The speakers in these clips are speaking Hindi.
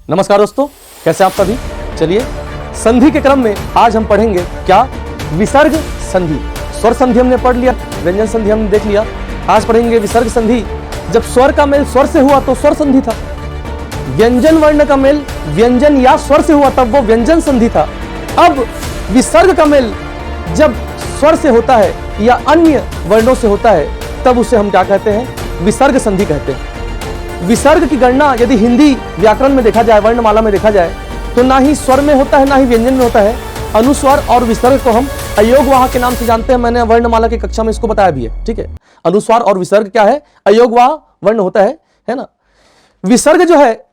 नमस्कार दोस्तों, कैसे आप सभी। चलिए संधि के क्रम में आज हम पढ़ेंगे क्या, विसर्ग संधि। स्वर संधि हमने पढ़ लिया, व्यंजन संधि हमने देख लिया। आज पढ़ेंगे विसर्ग संधि। जब स्वर का मेल स्वर से हुआ तो स्वर संधि था, व्यंजन वर्ण का मेल व्यंजन या स्वर से हुआ तब वो व्यंजन संधि था। अब विसर्ग का मेल जब स्वर से होता है या अन्य वर्णों से होता है तब उसे हम क्या कहते हैं, विसर्ग संधि कहते हैं। विसर्ग की गणना यदि हिंदी व्याकरण में देखा जाए, वर्णमाला में देखा जाए, तो ना ही स्वर में होता है ना ही व्यंजन में होता है। अनुस्वर और विसर्ग को हम अयोगवाह के नाम से जानते हैं। मैंने वर्णमाला की कक्षा में इसको बताया भी है, ठीक है। अनुस्वार और विसर्ग क्या है, अयोगवाह वर्ण होता है ना। विसर्ग जो है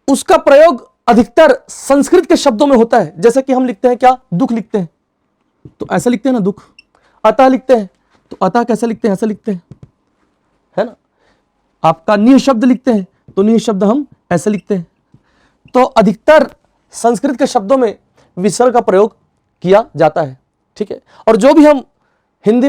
उसका प्रयोग अधिकतर संस्कृत के शब्दों में होता है। जैसे कि हम लिखते हैं क्या, दुख लिखते हैं तो ऐसा लिखते हैं ना, दुख। अतः लिखते हैं तो अतः कैसे लिखते हैं, ऐसा लिखते हैं, है ना। आपका निह शब्द लिखते हैं तो निह शब्द हम ऐसे लिखते हैं। तो अधिकतर संस्कृत के शब्दों में विसर्ग का प्रयोग किया जाता है, ठीक है। और जो भी हम हिंदी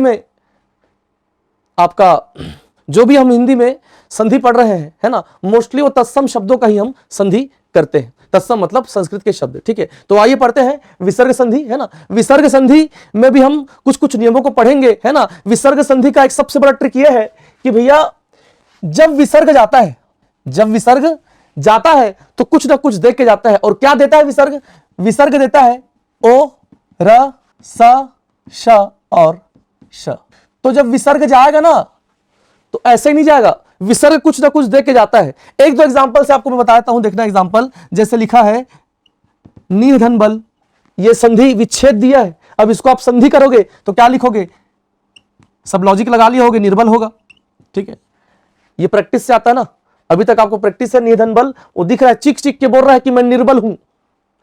में संधि पढ़ रहे हैं, है ना, मोस्टली वो तत्सम शब्दों का ही हम संधि करते हैं। तत्सम मतलब संस्कृत के शब्द, ठीक है। तो आइए पढ़ते हैं विसर्ग संधि, है ना। विसर्ग संधि में भी हम कुछ कुछ नियमों को पढ़ेंगे, है ना। विसर्ग संधि का एक सबसे बड़ा ट्रिक यह है कि भैया जब विसर्ग जाता है तो कुछ ना कुछ दे के जाता है। और क्या देता है विसर्ग? विसर्ग देता है ओ, र, स, श और श। तो जब विसर्ग जाएगा ना तो ऐसे ही नहीं जाएगा, विसर्ग कुछ ना कुछ दे के जाता है। एक दो एग्जांपल से आपको मैं बताता हूं, देखना एग्जांपल। जैसे लिखा है निर्धन बल, ये संधि विच्छेद दिया है। अब इसको आप संधि करोगे तो क्या लिखोगे, सब लॉजिक लगा लिया होगे, निर्बल होगा, ठीक है। ये प्रैक्टिस से आता है ना, अभी तक आपको प्रैक्टिस है। निर्धन बल वो दिख रहा है, चीख चीख के बोल रहा है कि मैं निर्बल हूं,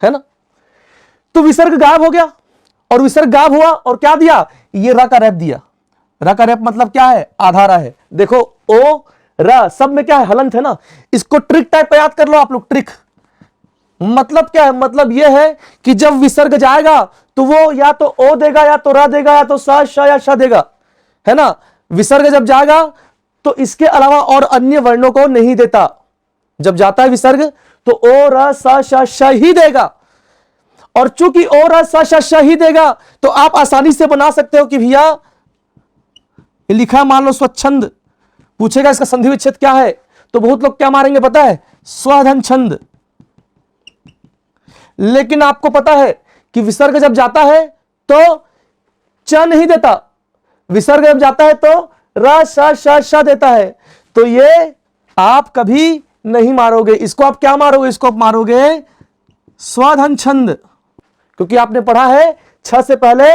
है ना। तो विसर्ग गायब हो गया, और विसर्ग गायब हुआ और क्या दिया, ये र का रैप दिया। र का रैप मतलब क्या है, आधारा है। देखो ओ र सब में क्या है, हलंत है ना। इसको ट्रिक टाइप पे याद कर लो आप लोग। ट्रिक मतलब क्या है, मतलब यह है कि जब विसर्ग जाएगा तो वो या तो ओ देगा या तो र देगा या तो स, श या श देगा, है ना। विसर्ग जब जाएगा तो इसके अलावा और अन्य वर्णों को नहीं देता। जब जाता है विसर्ग तो ओ, र, स, श, श ही देगा। और चूंकि ओ, र, स, श, श ही देगा तो आप आसानी से बना सकते हो कि भैया लिखा मान लो स्वच्छंद, पूछेगा इसका संधि विच्छेद क्या है, तो बहुत लोग क्या मारेंगे पता है, स्वधन छंद। लेकिन आपको पता है कि विसर्ग जब जाता है तो च नहीं देता, विसर्ग जब जाता है तो र, श, श, श देता है। तो ये आप कभी नहीं मारोगे, इसको आप क्या मारोगे, इसको आप मारोगे स्वधन छंद। क्योंकि आपने पढ़ा है छ से पहले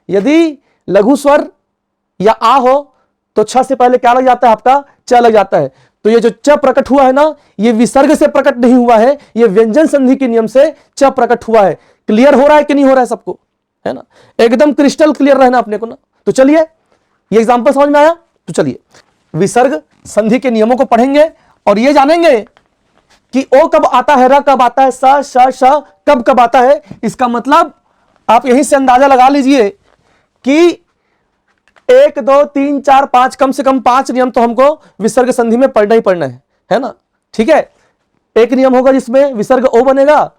यदि लघु स्वर या आ हो तो छ से पहले क्या लग जाता है, आपका च लग जाता है। तो ये जो च प्रकट हुआ है ना, ये विसर्ग से प्रकट नहीं हुआ है, ये व्यंजन संधि के नियम से च प्रकट हुआ है। क्लियर हो रहा है कि नहीं हो रहा है सबको, है ना। एकदम क्रिस्टल क्लियर रहना अपने को ना। तो चलिए ये एग्जांपल समझ में आया, तो चलिए विसर्ग संधि के नियमों को पढ़ेंगे और ये जानेंगे कि ओ कब आता है, र कब आता है, स, श, श कब आता है। इसका मतलब आप यहीं से अंदाजा लगा लीजिए कि 1 2 3 4 5 कम से कम 5 नियम तो हमको विसर्ग संधि में पढ़ना ही पढ़ना है ना, ठीक है। एक नियम होगा जिसमें विसर्ग ओ बनेगा,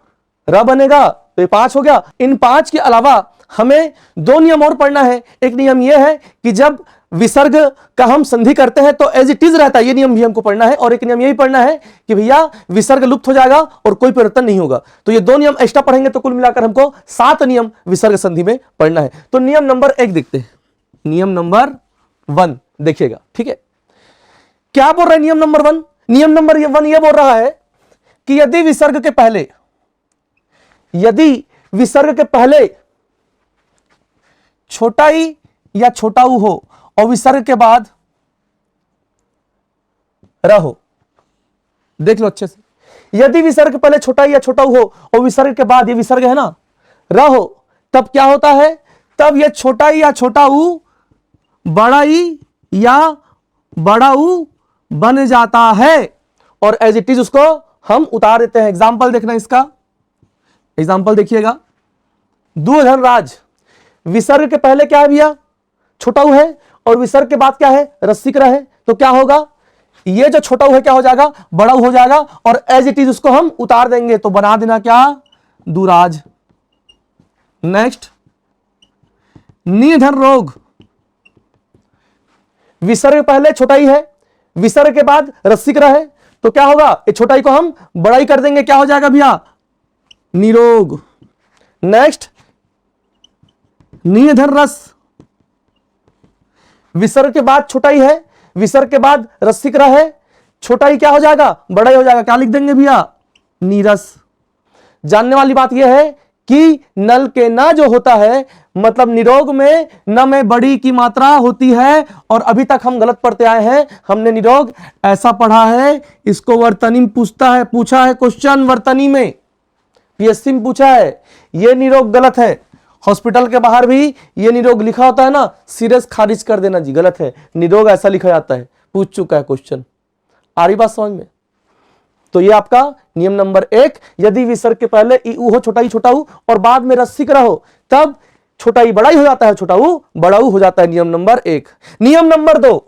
र बनेगा, तो ये 5 हो गया। इन 5 के अलावा हमें 2 नियम और पढ़ना है। एक नियम यह है कि जब विसर्ग का हम संधि करते हैं तो एज इट इज रहता है, ये नियम भी हमको पढ़ना है। और एक नियम यही पढ़ना है कि भैया विसर्ग लुप्त हो जाएगा और कोई परिवर्तन नहीं होगा। तो ये 2 नियम एक्स्ट्रा पढ़ेंगे तो कुल मिलाकर हमको 7 नियम विसर्ग संधि में पढ़ना है। तो नियम नंबर 1 देखते हैं, नियम नंबर 1 देखिएगा, ठीक है। क्या बोल रहा है नियम नंबर 1? नियम नंबर 1 यह बोल रहा है कि यदि विसर्ग के पहले छोटा ई या छोटा ऊ हो और विसर्ग के बाद र हो, देख लो अच्छे से। यदि विसर्ग पहले छोटा ई या छोटा ऊ हो और विसर्ग के बाद, ये विसर्ग है ना, र हो, तब क्या होता है, तब ये छोटा ई या छोटा ऊ बड़ा ई या बड़ा ऊ बन जाता है और एज इट इज उसको हम उतार देते हैं। एग्जाम्पल देखना, इसका एग्जाम्पल देखिएगा। दुर्धन राज, विसर्ग के पहले क्या है भैया, छोटा ऊ है और विसर्ग के बाद क्या है, रस्सिक र है। तो क्या होगा, ये जो छोटा ऊ है क्या हो जाएगा, बड़ा ऊ हो जाएगा, और एज इट इज उसको हम उतार देंगे, तो बना देना क्या, दुराज। नेक्स्ट, निर्धन रोग, विसर्ग पहले छोटाई है, विसर्ग के बाद रस्सिक रहे, तो क्या होगा, ये छोटाई को हम बड़ाई कर देंगे, क्या हो जाएगा भैया, निरोग। नेक्स्ट, निर्धन रस, विसर्ग के बाद छोटाई है, विसर्ग के बाद रस्सिक रहे, छोटाई क्या हो जाएगा, बड़ाई हो जाएगा, क्या लिख देंगे भैया, नीरस। जानने वाली बात यह है कि नल के न जो होता है, मतलब निरोग में न में बड़ी की मात्रा होती है, और अभी तक हम गलत पढ़ते आए हैं। हमने निरोग ऐसा पढ़ा है, इसको वर्तनी में पूछा है क्वेश्चन, वर्तनी में पीएससी में पूछा है, ये निरोग गलत है। हॉस्पिटल के बाहर भी ये निरोग लिखा होता है ना, सीरियस खारिज कर देना जी, गलत है, निरोग ऐसा लिखा जाता है, पूछ चुका है क्वेश्चन। आ रही बात समझ में? तो ये आपका नियम नंबर 1, यदि विसर्ग के पहले ई ऊ हो, छोटा ई छोटा ऊ, और बाद में रस्सिक रहो, तब छोटा ई बड़ा ही हो जाता है, छोटा ऊ बड़ा ऊ हो जाता है, नियम नंबर 1। नियम नंबर 2,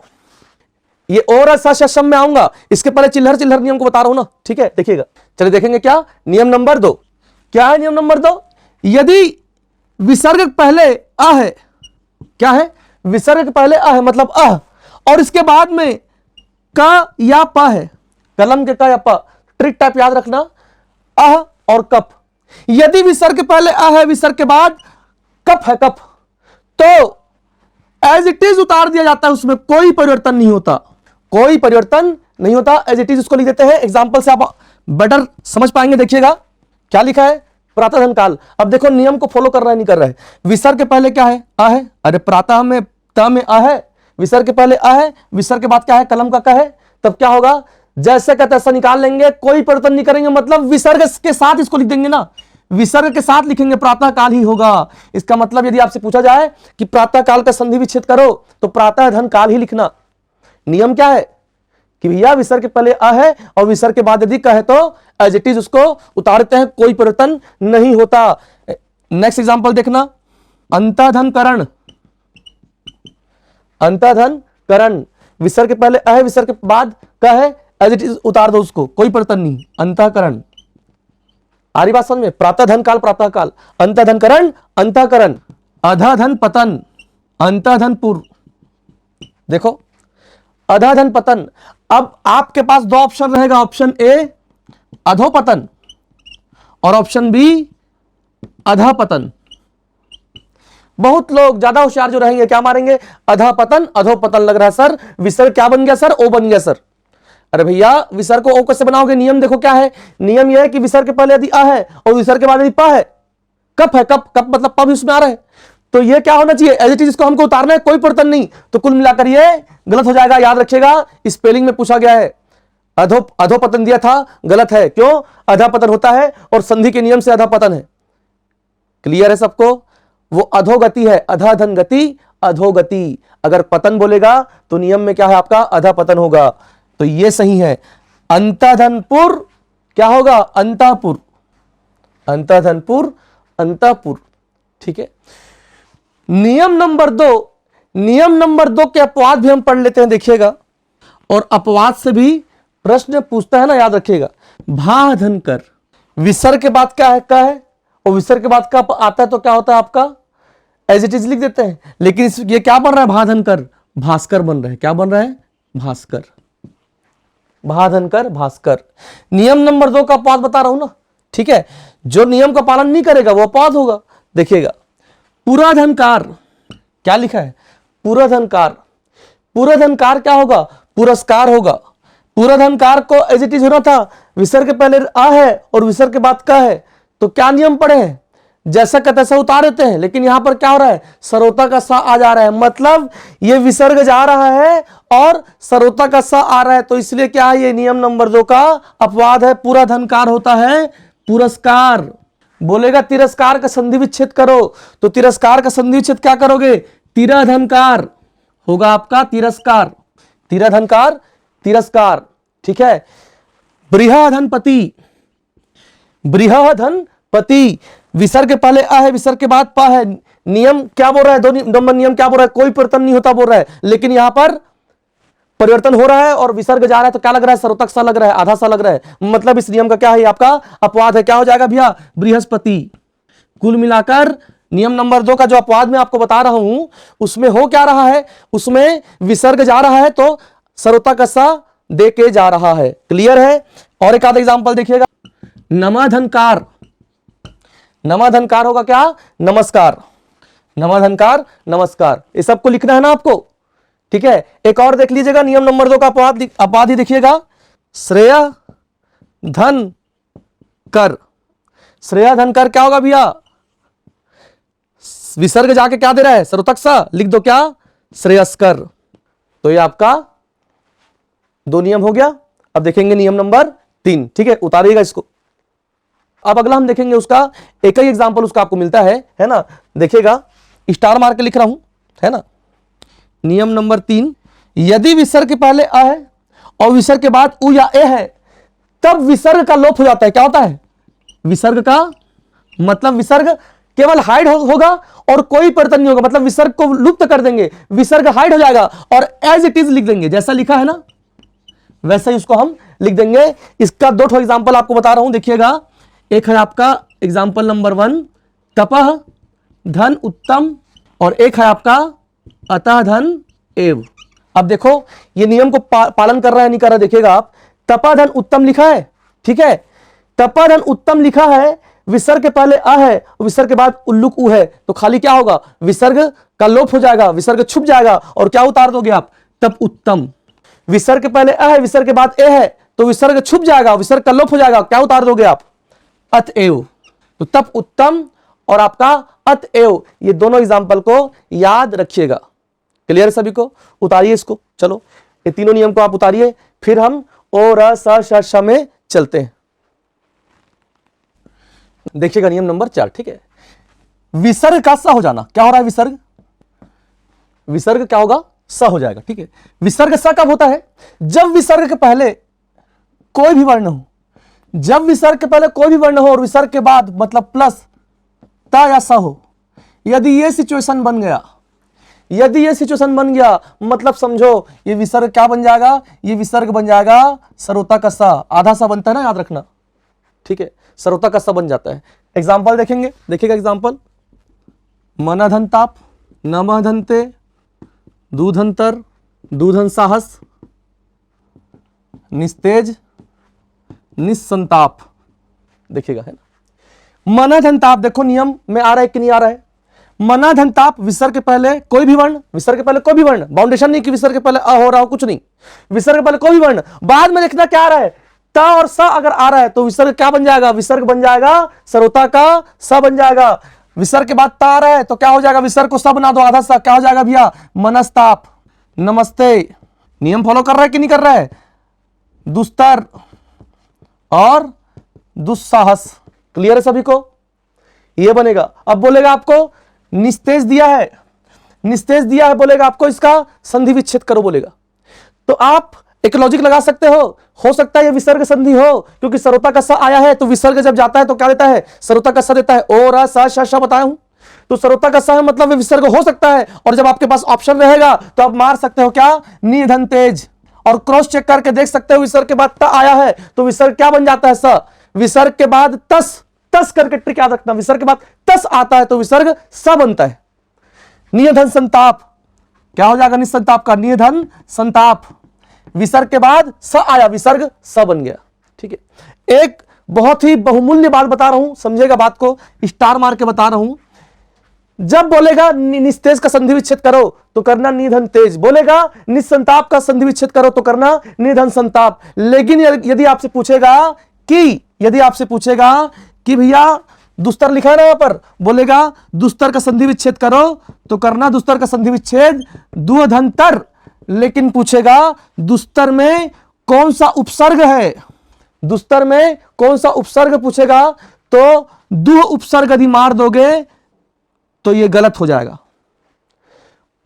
ये और ऐसा सेशन में आऊंगा, इसके पहले चिल्हर चिल्हर नियम को बता रहा हूं ना, ठीक है, देखिएगा। चलिए देखेंगे क्या नियम नंबर 2, क्या है नियम नंबर 2, यदि विसर्ग पहले आ है, क्या है, विसर्ग पहले आ है मतलब अ, और इसके बाद में का या पा है, कलम के का या पा, ट्रिक टाइप याद रखना, अह और कप। यदि विसर्ग पहले आ है, विसर्ग के बाद कप है, कप, तो एज इट इज उतार दिया जाता है, उसमें कोई परिवर्तन नहीं होता, कोई परिवर्तन नहीं होता, एज इट इज उसको लिख देते हैं। एग्जांपल से आप बेटर समझ पाएंगे, देखिएगा क्या लिखा है, प्रातःधन काल। अब देखो नियम को फॉलो कर रहा है नहीं कर रहा है, विसर्ग के पहले क्या है, आ है, अरे प्रातः में त में आ है, विसर्ग के पहले आ है, विसर्ग के बाद क्या है, कलम का है, तब क्या होगा, जैसे का तैसा निकाल लेंगे, कोई परिवर्तन नहीं करेंगे, मतलब विसर्ग के साथ इसको लिख देंगे ना, विसर्ग के साथ लिखेंगे, प्रातः काल ही होगा। इसका मतलब यदि आपसे पूछा जाए कि प्रातः काल का संधि विच्छेद करो, तो प्रातः धन काल ही लिखना। नियम क्या है कि भैया विसर्ग के पहले आ है और विसर्ग के बाद यदि कहे तो एज इट इज उसको उतारते हैं, कोई परिवर्तन नहीं होता। नेक्स्ट एग्जांपल देखना, अंतःधन करण, अंतःधन करण, विसर्ग के पहले आ है, विसर्ग के बाद का है, एज इट इज उतार दो उसको, कोई परिवर्तन नहीं, अंतःकरण। आ रही बात समझ में, प्रातःधन काल, प्रातः काल, अंतःधन करण, अंतःकरण, अधःधन पतन, अंतःधन पूर्व। देखो अधःधन पतन, अब आपके पास दो ऑप्शन रहेगा, ऑप्शन ए अधोपतन और ऑप्शन बी अधःपतन। बहुत लोग ज्यादा होशियार जो रहेंगे क्या मारेंगे, अधःपतन अधोपतन लग रहा है सर, विसर्ग क्या बन गया सर, ओ बन गया सर। अरे भैया विसर्ग को ओ कैसे बनाओगे, नियम देखो क्या है, नियम यह है कि विसर्ग के पहले यदि आ है और विसर्ग के बाद यदि पा है, कप है, कप कप मतलब पा भी उसमें आ रहा है, तो ये क्या होना चाहिए, एज इट इज इसको हमको उतारना है, कोई परिवर्तन नहीं, तो कुल मिलाकर ये गलत हो जाएगा। याद रखिएगा स्पेलिंग में पूछा गया है, अधोपतन दिया था, गलत है, क्यों, अधःपतन होता है और संधि के नियम से अधःपतन है। क्लियर है सबको, वो अधोगति है, अधःधन गति, अधोगति, अगर पतन बोलेगा तो नियम में क्या है आपका, अधःपतन होगा, तो ये सही है। अंतःधनपुर क्या होगा, अंतःपुर, अंतःधनपुर अंतःपुर, ठीक है। नियम नंबर 2, नियम नंबर 2 के अपवाद भी हम पढ़ लेते हैं, देखिएगा, और अपवाद से भी प्रश्न पूछता है ना, याद रखिएगा। भाधन कर, विसर्ग के बाद क्या है, का है, और विसर्ग के बाद का आता है तो क्या होता है आपका, एज इट इज लिख देते हैं, लेकिन ये क्या बन रहा है, भाधन कर, भास्कर बन रहा है, क्या बन रहा है, भास्कर, भाधन कर भास्कर। नियम नंबर 2 का अपवाद बता रहा हूं ना, ठीक है, जो नियम का पालन नहीं करेगा वो अपवाद होगा। देखिएगा पुराधनकार, क्या लिखा है, पुराधनकार, पुराधनकार क्या होगा, पुरस्कार होगा। पुराधनकार को एज इट इज होना था, विसर्ग के पहले आ है और विसर्ग के बाद का है, तो क्या नियम पढ़े हैं, जैसा का तैसा उतार देते हैं, लेकिन यहां पर क्या हो रहा है, सरोता का सा आ जा रहा है, मतलब ये विसर्ग जा रहा है और सरोता का सा आ रहा है, तो इसलिए क्या है, ये नियम नंबर 2 का अपवाद है। पुराधनकार होता है पुरस्कार। बोलेगा तिरस्कार का संधि विच्छेद करो, तो तिरस्कार का संधि विच्छेद क्या करोगे, तिराधनकार होगा आपका, तिरस्कार, तिराधनकार तिरस्कार, ठीक है। बृहधनपति, बृहधनपति, विसर्ग के पहले आ है, विसर्ग के बाद पा है, नियम क्या बोल रहा है, दो नंबर नियम क्या बोल रहा है, कोई परिवर्तन नहीं होता बोल रहा है, लेकिन यहां पर परिवर्तन हो रहा है और विसर्ग जा रहा है तो क्या लग रहा है, सरोतक सा लग रहा है, आधा सा लग रहा है, मतलब इस नियम का क्या है, आपका अपवाद है। क्या हो जाएगा भैया, बृहस्पति। कुल मिलाकर नियम नंबर 2 का जो अपवाद मैं आपको बता रहा हूं उसमें हो क्या रहा है, उसमें विसर्ग जा रहा है तो सरोता का सा दे के जा रहा है। क्लियर है। और एक आधा एग्जांपल देखिएगा, नमाधनकार। नमाधनकार होगा क्या, नमस्कार। नमाधनकार नमस्कार, ये सबको लिखना है ना आपको, ठीक है। एक और देख लीजिएगा नियम नंबर 2 का अपवाद ही देखिएगा, श्रेय धन कर। श्रेय धन कर क्या होगा भैया, विसर्ग जाके क्या दे रहा है, सरोतक सा, लिख दो क्या, श्रेयस्कर। तो ये आपका 2 नियम हो गया। अब देखेंगे नियम नंबर 3, ठीक है, उतारिएगा इसको। अब अगला हम देखेंगे उसका एक ही एग्जांपल उसका आपको मिलता है ना। देखिएगा, स्टार मार के लिख रहा हूं, है ना। नियम नंबर 3, यदि विसर्ग के पहले अ है और विसर्ग के बाद उ या ए है तब विसर्ग का लोप हो जाता है। क्या होता है, विसर्ग का मतलब विसर्ग केवल हाइड होगा और कोई परिवर्तन नहीं होगा, मतलब विसर्ग को लुप्त कर देंगे, विसर्ग हाइड हो जाएगा और एज इट इज लिख देंगे, जैसा लिखा है ना वैसा ही उसको हम लिख देंगे। इसका 2 एग्जांपल आपको बता रहा हूं, देखिएगा। एक है आपका एग्जांपल नंबर 1, तपह धन उत्तम, और एक है आपका अतः धन एव। अब देखो ये नियम को पालन कर रहा है नहीं कर रहा, देखिएगा आप। तपह धन उत्तम लिखा है, ठीक है, तपह धन उत्तम लिखा है, विसर्ग के पहले अ है, विसर्ग के बाद उल्लुक उ है, तो खाली क्या होगा, विसर्ग का लोप हो जाएगा, विसर्ग छुप जाएगा और क्या उतार दोगे आप, तप उत्तम। विसर्ग के पहले अ है, विसर्ग के बाद ए है, तो विसर्ग छुप जाएगा, विसर्ग का लोप हो जाएगा, क्या उतार दोगे आप, अतएव। तो तप उत्तम और आपका अतएव, ये दोनों एग्जांपल को याद रखिएगा। क्लियर है सभी को, उतारिए इसको। चलो ये तीनों नियम को आप उतारिए, फिर हम ओ र स श में चलते हैं। देखिएगा नियम नंबर 4, ठीक है। विसर्ग का स हो जाना, क्या हो रहा है, विसर्ग, विसर्ग क्या होगा, स हो जाएगा, ठीक है। विसर्ग स कब होता है, जब विसर्ग के पहले कोई भी वर्ण हो, जब विसर्ग के पहले कोई भी वर्ण हो और विसर्ग के बाद मतलब प्लस ता या सा हो। यदि ये सिचुएशन बन गया, यदि ये सिचुएशन बन गया, मतलब समझो ये विसर्ग क्या बन जाएगा, ये विसर्ग बन जाएगा सरोता का सा, आधा सा बनता है ना, याद रखना, ठीक है, सरोता का सा बन जाता है। एग्जाम्पल देखेंगे, देखिएगा एग्जाम्पल, मनाधन ताप, नमधनते, दूधंतर, दूधन साहस, निस्तेज, निस्संताप। देखिएगा, है ना। मनाधनताप, देखो नियम में आ रहा है कि नहीं आ रहा है। मनाधनताप, विसर्ग के पहले कोई भी वर्ण, विसर्ग के पहले कोई भी वर्ण, बाउंडेशन नहीं कि विसर्ग के पहले अ हो रहा हो, कुछ नहीं, विसर्ग के पहले कोई भी वर्ण, बाद में देखना क्या आ रहा है, ता और सा अगर आ रहा है तो विसर्ग क्या बन जाएगा, विसर्ग बन जाएगा सरोता का सा बन जाएगा। विसर्ग के बाद ता आ रहा है तो क्या हो जाएगा, विसर्ग को सा बना दो, आधा सा, क्या हो जाएगा भैया, मनस्ताप। नमस्ते, नियम फॉलो कर रहा है कि नहीं कर रहा है, दुस्तर और दुस्साहस। क्लियर है सभी को, ये बनेगा। अब बोलेगा आपको निस्तेज दिया है, निस्तेज दिया है, बोलेगा आपको इसका संधि विच्छेद करो बोलेगा, तो आप एक लॉजिक लगा सकते हो सकता है ये विसर्ग संधि हो, क्योंकि सरोता का सा आया है तो विसर्ग जब जाता है तो क्या देता है, सरोता का सा देता है। ओ रा सा श बताया हूं, तो सरोता का सा है मतलब विसर्ग हो सकता है, और जब आपके पास ऑप्शन रहेगा तो आप मार सकते हो क्या, निधन तेज, और क्रॉस चेक करके देख सकते हो विसर्ग के बाद त आया है तो विसर्ग क्या बन जाता है, स। विसर्ग के बाद तस करके ट्रिक याद रखना, विसर्ग के बाद तस आता है तो विसर्ग स बनता है। निधन संताप, क्या हो जाएगा, निसंताप का निधन संताप, विसर्ग के बाद स आया, विसर्ग स बन गया, ठीक है। एक बहुत ही बहुमूल्य बात बता रहा हूं, समझेगा बात को, स्टार मार के बता रहा हूं। जब बोलेगा निस्तेज का संधि विच्छेद करो तो करना निधन तेज, बोलेगा निसंताप का संधि विच्छेद करो तो करना निधन संताप। लेकिन यदि आपसे पूछेगा कि भैया दुस्तर लिखा है ना यहां पर, बोलेगा दुस्तर का संधि विच्छेद करो तो करना दुस्तर का संधि विच्छेद दुअधंतर। लेकिन पूछेगा दुस्तर में कौन सा उपसर्ग है, दुस्तर में कौन सा उपसर्ग पूछेगा, तो दुह उपसर्ग यदि मार दोगे तो यह गलत हो जाएगा।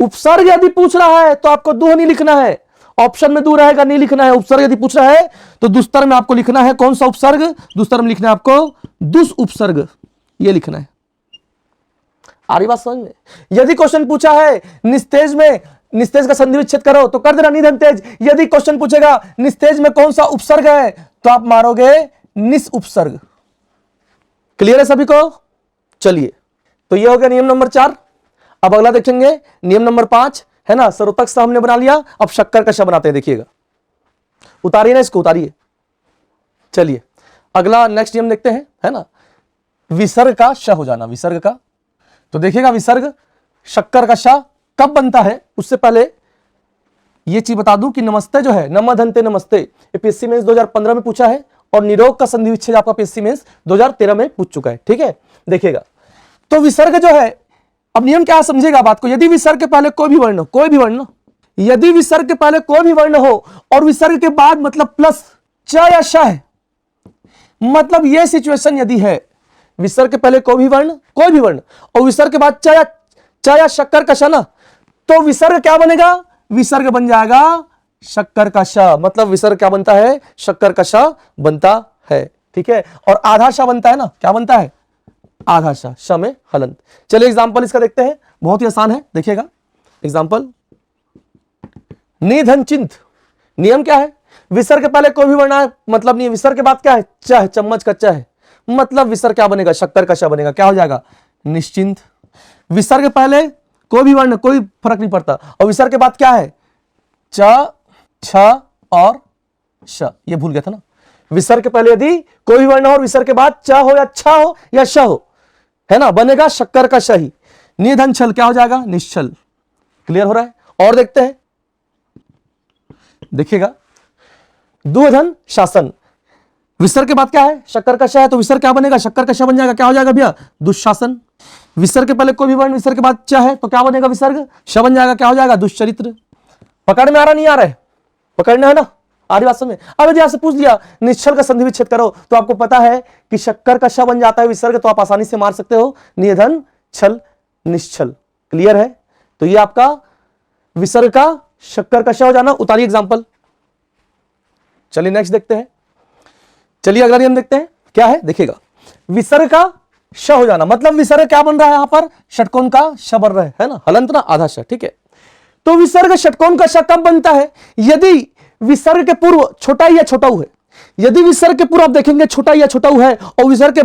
उपसर्ग यदि पूछ रहा है तो आपको दुह नहीं लिखना है, ऑप्शन में दू रहेगा, नहीं लिखना है। उपसर्ग यदि पूछ रहा है तो दुस्तर में आपको लिखना है कौन सा उपसर्ग, दुस्तर में लिखना है आपको दुस उपसर्ग, यह लिखना है। आ रही बात समझ में। यदि क्वेश्चन पूछा है निस्तेज में निस्तेज का संधि विच्छेद करो तो कर देना निधन तेज। यदि क्वेश्चन पूछेगा निस्तेज में कौन सा उपसर्ग है तो आप मारोगे निस उपसर्ग। क्लियर है सभी को? चलिए, तो ये हो गया नियम नंबर 4। अब अगला देखेंगे नियम नंबर 5, है ना। सरोतक सा हमने बना लिया, अब शक्कर कषा बनाते हैं। देखिएगा, उतारिए ना इसको, उतारिए। चलिए अगला नेक्स्ट नियम देखते हैं, है ना। विसर्ग का श हो जाना, विसर्ग का। तो देखिएगा विसर्ग शक्कर का श कब बनता है, उससे पहले ये चीज बता दूं कि नमस्ते जो है, नमधन्ते नमस्ते, ये पीएससी मेंस 2015 में पूछा है और निरोग का संधि विच्छेद आपका पीएससी मेंस 2013 में पूछ चुका है। ठीक है, देखिएगा। तो विसर्ग जो है, अब नियम क्या समझेगा बात को। यदि विसर्ग के पहले कोई भी वर्ण, कोई भी वर्ण, यदि विसर्ग के पहले कोई भी वर्ण हो और विसर्ग के बाद मतलब प्लस च या श है, मतलब यह सिचुएशन यदि है, विसर्ग के पहले कोई भी वर्ण और विसर्ग के बाद च या शक्कर का श ना, तो विसर्ग क्या बनेगा, विसर्ग बन जाएगा शक्कर का श। मतलब विसर्ग क्या बनता है, शक्कर का श बनता है। ठीक है, और आधा श बनता है ना, क्या बनता है, आधा श में हलंत। चलिए एग्जांपल इसका देखते हैं, बहुत ही आसान है, देखिएगा एग्जांपल। निधन चिंत, नियम क्या है, विसर्ग के पहले कोई भी वर्ण है, मतलब नहीं, विसर्ग के बाद क्या है, च है, चम्मच का च है, मतलब विसर्ग क्या बनेगा, शक्कर का श बनेगा, क्या हो जाएगा, निश्चिंत। विसर्ग के पहले कोई भी वर्ण, कोई फर्क नहीं पड़ता, और विसर्ग के बाद क्या है, च, छ और श। ये भूल गया था ना। विसर्ग के पहले यदि कोई भी वर्ण हो और विसर्ग के बाद च हो या छ हो या श हो, है ना, बनेगा शक्कर का श ही। निधन छल क्या हो जाएगा, निश्चल। क्लियर हो रहा है? और देखते हैं, देखिएगा दुधन शासन, विसर्ग के बाद क्या है, शक्कर का श है, तो विसर्ग क्या बनेगा, शक्कर का श बन जाएगा, क्या हो जाएगा भैया, दुशासन। विसर्ग के पहले कोई भी वर्ण विसर्ग के बाद च है, तो क्या बनेगा, विसर्ग श बन जाएगा, क्या हो जाएगा, दुश्चरित्र। पकड़ में आ रहा, नहीं आ रहा है, पकड़ना है ना, आ रही बात समझ में। अब यदि आपसे पूछ लिया निश्चल का संधि विच्छेद करो, तो आपको पता है कि शक्कर का श बन जाता है विसर्ग, तो आप आसानी से मार सकते हो निधन छल निश्चल। क्लियर है? तो ये आपका विसर्ग का शक्कर का श हो जाना। उतारिए एग्जांपल। चलिए नेक्स्ट देखते हैं। चलिए अगला नियम देखते हैं, क्या है, देखिएगा विसर्ग का श हो जाना, मतलब विसर्ग क्या बन रहा है, यहां पर षटकोण का श बन रहा है ना, हलंत ना, आधा श। ठीक है, तो विसर्ग षटकोण का श कब बनता है, यदि विसर्ग के पूर्व छोटा या छोटा है। यदि विसर्ग के पूर्व आप देखेंगे छोटा या छोटा है, और विसर्ग के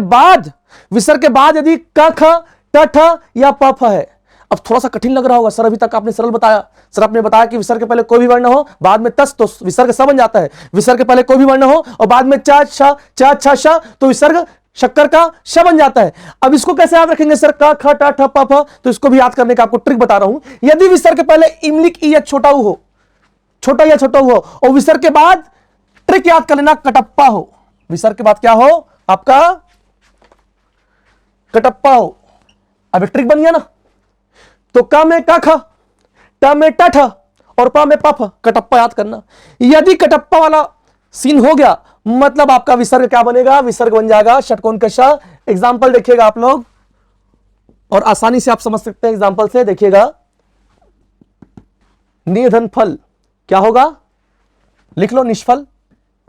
बाद यदि क ख ट ठ या प फ है। अब थोड़ा सा कठिन लग रहा होगा सर, अभी तक आपने सरल बताया, सर आपने बताया कि विसर्ग के पहले कोई भी वर्ण हो, बाद में तस, तो विसर्ग स बन जाता है। विसर्ग के पहले कोई भी वर्ण हो और बाद में च छ श, तो विसर्ग शक्कर का श बन जाता है। अब इसको कैसे याद रखेंगे सर, क ख ट ठ प फ, तो इसको भी याद करने का आपको ट्रिक बता रहा हूं। यदि विसर्ग के पहले इमलिक ई या छोटा हो, छोटा या छोटा हो, और विसर्ग के बाद ट्रिक याद कर लेना, कटप्पा हो। विसर्ग के बाद क्या हो, आपका कटप्पा हो। अब ट्रिक बन गया ना, तो क में क ख, ट में ट ठ और प में प फ, कटप्पा याद करना। यदि कटप्पा वाला सीन हो गया, मतलब आपका विसर्ग क्या बनेगा, विसर्ग बन जाएगा षटकोण का श। एग्जांपल देखिएगा आप लोग, और आसानी से आप समझ सकते हैं एग्जांपल से। देखिएगा निधन फल क्या होगा, लिख लो निष्फल।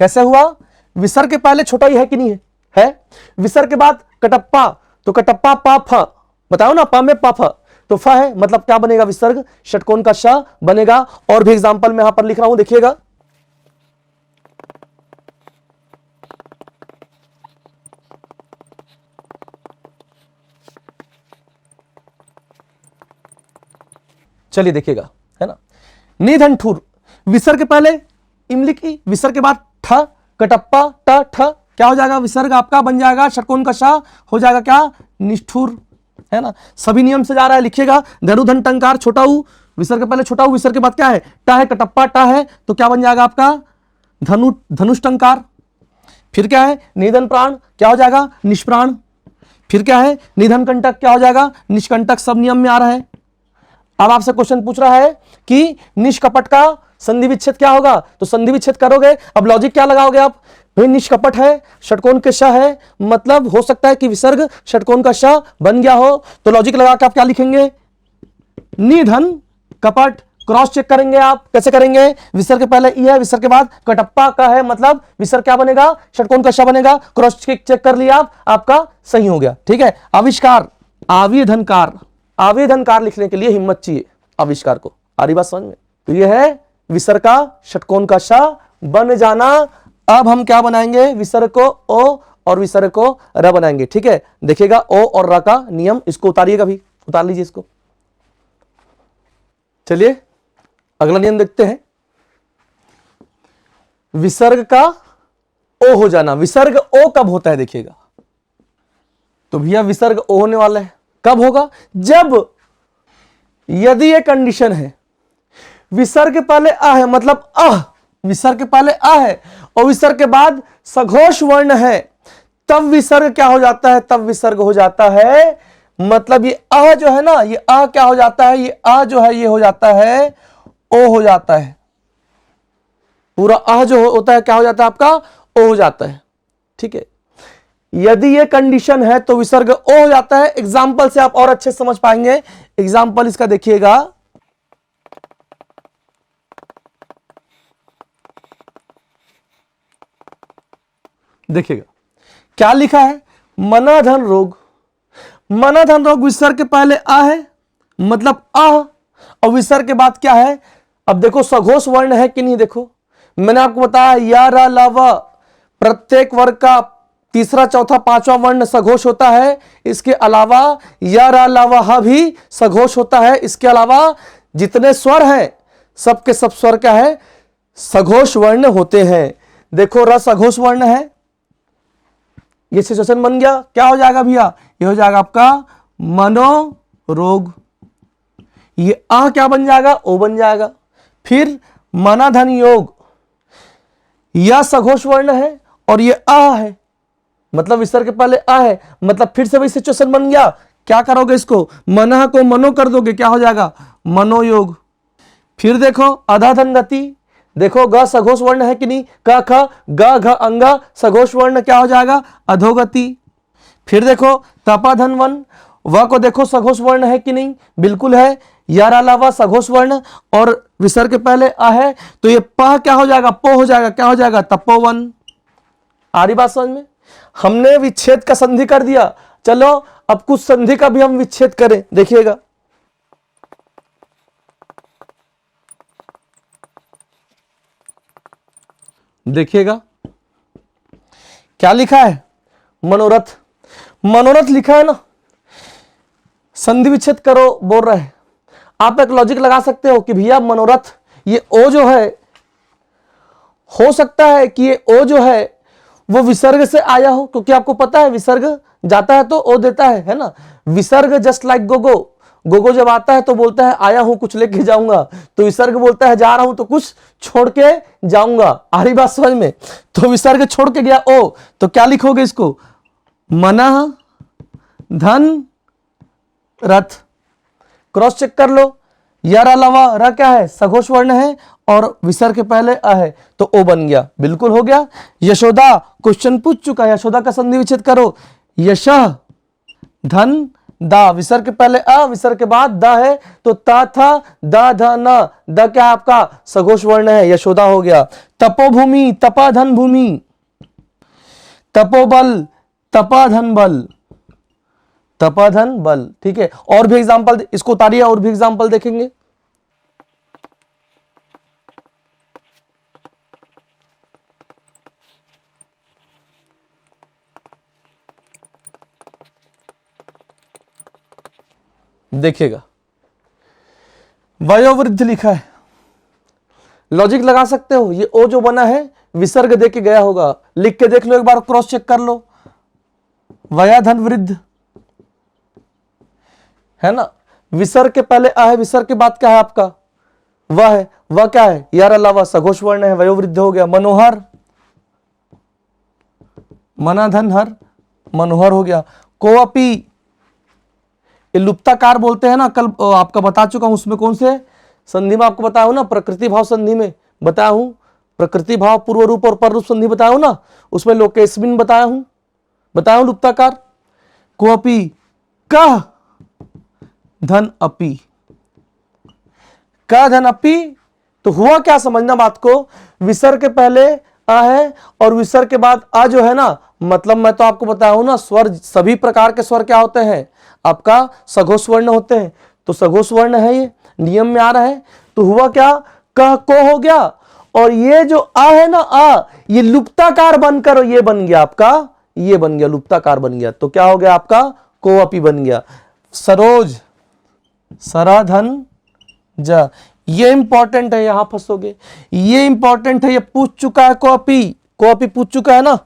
कैसे हुआ, विसर्ग के पहले छोटा ही है कि नहीं है, है। विसर्ग के बाद कटप्पा, तो कटप्पा प फ, बताओ ना, प में प फ, तो फ है, मतलब क्या बनेगा, विसर्ग षटकोण का श बनेगा। और भी एग्जांपल मैं यहां पर लिख रहा हूं, देखिएगा चलिए देखिएगा, है ना। निधन ठुर, विसर्ग के पहले इमलिक ई, विसर्ग के बाद ठ, कटप्पा ट ठ, क्या हो जाएगा, विसर्ग आपका बन जाएगा षटकोण का श, हो जाएगा क्या, निष्ठुर, है ना। सभी नियम से जा रहा है, लिखिएगा धनुधन टंकार छोटा ऊ, विसर्ग के पहले छोटा ऊ, विसर्ग के बाद क्या है, ट है, कटप्पा ट है, तो क्या बन जाएगा आपका धनुष टंकार। फिर क्या है, निधन प्राण, क्या हो जाएगा, निष्प्राण। फिर क्या है, निधन कंटक, क्या हो जाएगा, निष्कंटक। सब नियम में आ रहा है। अब आपसे क्वेश्चन पूछ रहा है कि निष्कपट का संधि विच्छेद क्या होगा, तो संधि विच्छेद करोगे, अब लॉजिक क्या लगाओगे आप, भाई निष्कपट है, षटकोण के श है, मतलब हो सकता है कि विसर्ग षटकोण का श बन गया हो, तो लॉजिक लगा के आप क्या लिखेंगे, निधन कपट। क्रॉस चेक करेंगे आप, कैसे करेंगे, विसर्ग के पहले ई है, विसर्ग के बाद कटप्पा का है, मतलब विसर्ग क्या बनेगा, षटकोण का श बनेगा। क्रॉस चेक कर लिया आप, आपका सही हो गया। ठीक है, आविष्कार, आवेदनकार, आवेदनकार लिखने के लिए हिम्मत चाहिए, आविष्कार को आ रही बात समझ में? तो ये है विसर्ग का षटकोण का श बन जाना। अब हम क्या बनाएंगे, विसर्ग को ओ और विसर्ग को र बनाएंगे। ठीक है, देखिएगा ओ और र का नियम, इसको उतारिएगा भी, उतार लीजिए इसको। चलिए अगला नियम देखते हैं, विसर्ग का ओ हो जाना। विसर्ग ओ कब होता है देखिएगा, तो भैया विसर्ग ओ होने वाला है। कब होगा, जब यदि ये कंडीशन है विसर्ग के पहले आ है, मतलब अह, विसर्ग के पहले आ है और विसर्ग के बाद सघोष वर्ण है, तब विसर्ग क्या हो जाता है, तब विसर्ग हो जाता है, मतलब ये अह जो है ना, ये अह क्या हो जाता है, ये अह जो है ये हो जाता है ओ हो जाता है। पूरा अह जो होता है क्या हो जाता है आपका, ओ हो जाता है। ठीक है, यदि ये कंडीशन है तो विसर्ग ओ हो जाता है। एग्जाम्पल से आप और अच्छे समझ पाएंगे। एग्जाम्पल इसका देखिएगा, देखिएगा क्या लिखा है, मनाधन रोग। मनाधन रोग विसर्ग के पहले आ है, मतलब आह, और विसर्ग के बाद क्या है, अब देखो सघोष वर्ण है कि नहीं। देखो मैंने आपको बताया या रा ला व, प्रत्येक वर्ग का तीसरा चौथा पांचवा वर्ण सघोष होता है। इसके अलावा या रा ला व हा भी सघोष होता है। इसके अलावा जितने स्वर हैं सबके सब स्वर क्या है, सघोष वर्ण होते हैं। देखो र सघोष वर्ण है, ये सिचुएशन बन गया, क्या हो जाएगा भैया, ये हो जाएगा आपका मनोरोग। ये आ क्या बन जाएगा, ओ बन जाएगा। फिर मनाधन योग, यह सघोष वर्ण है और ये आ है, मतलब विसर्ग के पहले आ है, मतलब फिर से वही सिचुएशन बन गया। क्या करोगे, इसको मना को मनो कर दोगे, क्या हो जाएगा मनोयोग। फिर देखो अधाधन गति, देखो ग सघोष वर्ण है कि नहीं, क ख ग घ अंगा सघोष वर्ण, क्या हो जाएगा अधोगति। फिर देखो तपाधन वन, व को देखो सघोष वर्ण है कि नहीं, बिल्कुल है। यार अलावा सघोष वर्ण और विसर्ग के पहले आ है, तो ये प क्या हो जाएगा, पो हो जाएगा, क्या हो जाएगा तपोवन। आ रही बात समझ में? हमने विच्छेद का संधि कर दिया, चलो अब कुछ संधि का भी हम विच्छेद करें, देखिएगा। देखिएगा क्या लिखा है, मनोरथ। मनोरथ लिखा है ना, संधि विच्छेद करो बोल रहे हैं। आप एक लॉजिक लगा सकते हो कि भैया मनोरथ, ये ओ जो है, हो सकता है कि ये ओ जो है वो विसर्ग से आया हो, क्योंकि आपको पता है विसर्ग जाता है तो ओ देता है ना। विसर्ग जस्ट लाइक गोगो, गोगो जब आता है तो बोलता है आया हूं कुछ लेके जाऊंगा, तो विसर्ग बोलता है जा रहा हूं तो कुछ छोड़ के जाऊंगा। आ रही बात समझ में? तो विसर्ग छोड़ के गया ओ, तो क्या लिखोगे इसको, मना धन रथ। क्रॉस चेक कर लो, यार अलावा र क्या है, सघोष वर्ण है और विसर्ग के पहले आ है, तो ओ बन गया, बिल्कुल हो गया। यशोदा क्वेश्चन पूछ चुका है, यशोदा का संधि विच्छेद करो, यश धन दा, विसर्ग के पहले अ, विसर्ग के बाद द है, तो ता था द ध न, द क्या है आपका सघोष वर्ण है, यशोदा हो गया। तपोभूमि, तपाधन भूमि, तपोबल, तपाधन बल, तपाधन बल। ठीक है, और भी एग्जांपल, इसको उतारिए और भी एग्जांपल देखेंगे। देखिएगा वयोवृद्ध लिखा है, लॉजिक लगा सकते हो, ये ओ जो बना है विसर्ग दे के गया होगा, लिख के देख लो एक बार, क्रॉस चेक कर लो। वयाधन वृद्ध है ना, विसर्ग के पहले आ है, विसर्ग के बाद क्या है आपका वह है, वह क्या है यार अलावा सघोष वर्ण है, वयोवृद्ध हो गया। मनोहर, मनाधन हर, मनोहर हो गया। कोअपी, ये लुप्ताकार बोलते हैं ना, कल आपका बता चुका हूं, उसमें कौन से संधि में आपको बताया हूं ना, प्रकृति भाव संधि में बताया हूं, प्रकृति भाव पूर्व रूप और पर रूप संधि बताया हूं ना, उसमें लोकेस्मिन बताया हूं लुप्ताकार। कोअपी कह धन अपी, कह धन अपी, तो हुआ क्या, समझना बात को, विसर्ग के पहले आ है और विसर्ग के बाद आ जो है ना, मतलब मैं तो आपको बताया हूं ना, स्वर सभी प्रकार के स्वर क्या होते हैं आपका सघोष वर्ण होते हैं, तो सघोष वर्ण है, ये नियम में आ रहा है। तो हुआ क्या, कह को हो गया, और ये जो आ है ना, आ, ये लुप्ताकार बनकर ये बन गया आपका, ये बन गया लुप्ताकार बन गया, तो क्या हो गया आपका, कोअपी बन गया। सरोज, सराधन ज, ये इंपॉर्टेंट है, यहां फंसोगे, ये इंपॉर्टेंट है, ये पूछ चुका है, कोअपी, कोअपी पूछ चुका है ना,